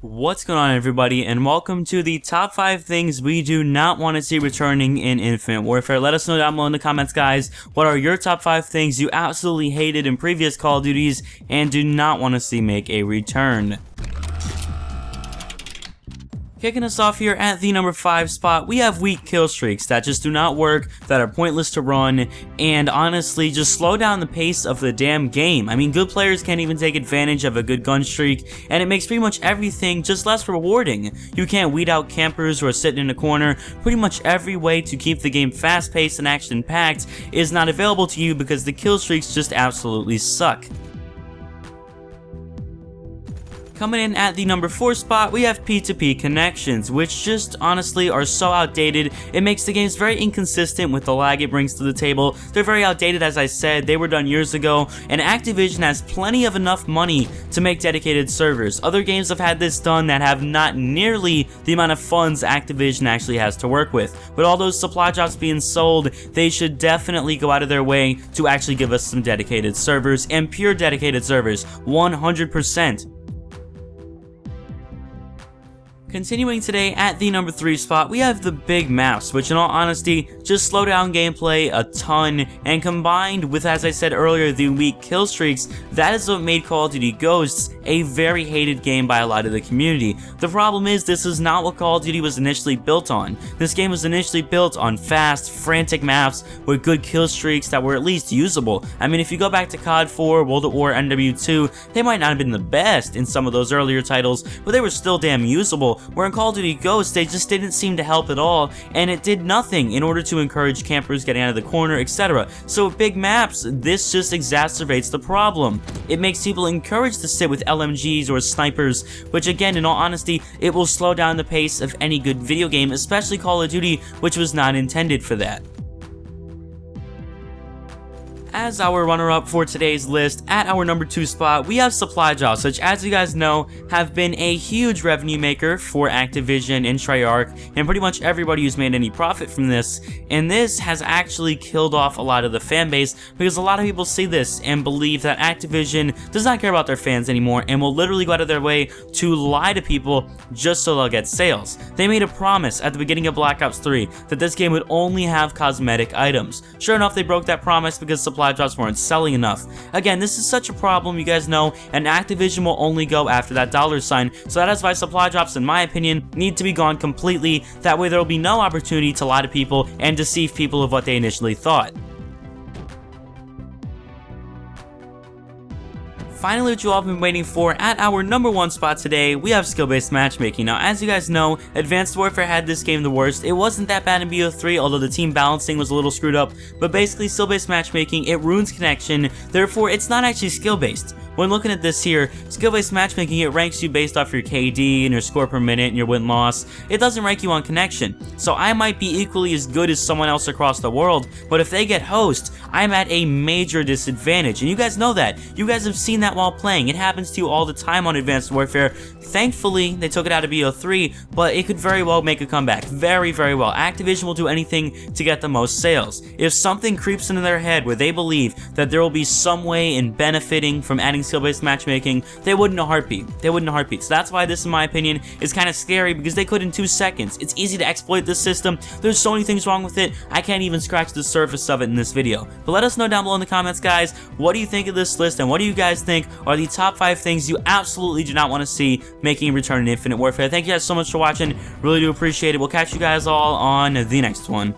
What's going on, everybody, and welcome to the top 5 things we do not want to see returning in Infinite Warfare. Let us know down below in the comments, guys, what are your top 5 things you absolutely hated in previous Call of Duties and do not want to see make a return. Kicking us off here at the number 5 spot, we have weak kill streaks that just do not work, that are pointless to run, and honestly just slow down the pace of the damn game. I mean, good players can't even take advantage of a good gun streak, and it makes pretty much everything just less rewarding. You can't weed out campers who are sitting in a corner. Pretty much every way to keep the game fast-paced and action-packed is not available to you because the kill streaks just absolutely suck. Coming in at the number 4 spot, we have P2P Connections, which just honestly are so outdated. It makes the games very inconsistent with the lag it brings to the table. They're very outdated, as I said. They were done years ago, and Activision has plenty of enough money to make dedicated servers. Other games have had this done that have not nearly the amount of funds Activision actually has to work with. With all those supply drops being sold, they should definitely go out of their way to actually give us some dedicated servers, and pure dedicated servers, 100%. Continuing today at the number 3 spot, we have the big maps, which in all honesty just slow down gameplay a ton, and combined with, as I said earlier, the weak kill streaks, that is what made Call of Duty Ghosts a very hated game by a lot of the community. The problem is, this is not what Call of Duty was initially built on. This game was initially built on fast, frantic maps with good kill streaks that were at least usable. I mean, if you go back to COD 4, World at War, MW2, they might not have been the best in some of those earlier titles, but they were still damn usable. Where in Call of Duty Ghosts, they just didn't seem to help at all, and it did nothing in order to encourage campers getting out of the corner, etc. So with big maps, this just exacerbates the problem. It makes people encouraged to sit with LMGs or snipers, which again, in all honesty, it will slow down the pace of any good video game, especially Call of Duty, which was not intended for that. As our runner-up for today's list, at our number 2 spot, we have supply drops, which, as you guys know, have been a huge revenue maker for Activision and Treyarch, and pretty much everybody who's made any profit from this. And this has actually killed off a lot of the fan base, because a lot of people see this and believe that Activision does not care about their fans anymore and will literally go out of their way to lie to people just so they'll get sales. They made a promise at the beginning of Black Ops 3 that this game would only have cosmetic items. Sure enough, they broke that promise because supply drops weren't selling enough. Again, this is such a problem, you guys know, and Activision will only go after that dollar sign, so that is why supply drops, in my opinion, need to be gone completely. That way there will be no opportunity to lie to people and deceive people of what they initially thought. Finally, what you all have been waiting for, at our number 1 spot today, we have skill-based matchmaking. Now, as you guys know, Advanced Warfare had this game the worst. It wasn't that bad in BO3, although the team balancing was a little screwed up, but basically skill-based matchmaking, it ruins connection, therefore it's not actually skill-based. When looking at this here, skill-based matchmaking, it ranks you based off your KD and your score per minute and your win-loss. It doesn't rank you on connection. So I might be equally as good as someone else across the world, but if they get host, I'm at a major disadvantage. And you guys know that. You guys have seen that while playing. It happens to you all the time on Advanced Warfare. Thankfully, they took it out of BO3, but it could very well make a comeback. Very, very well. Activision will do anything to get the most sales. If something creeps into their head where they believe that there will be some way in benefiting from adding skill-based matchmaking, they would in a heartbeat. They would in a heartbeat. So that's why this, in my opinion, is kind of scary, because they could in 2 seconds. It's easy to exploit this system. There's so many things wrong with it, I can't even scratch the surface of it in this video. But let us know down below in the comments, guys, what do you think of this list, and what do you guys think are the top 5 things you absolutely do not want to see making a return in Infinite Warfare. Thank you guys so much for watching. Really do appreciate it. We'll catch you guys all on the next one.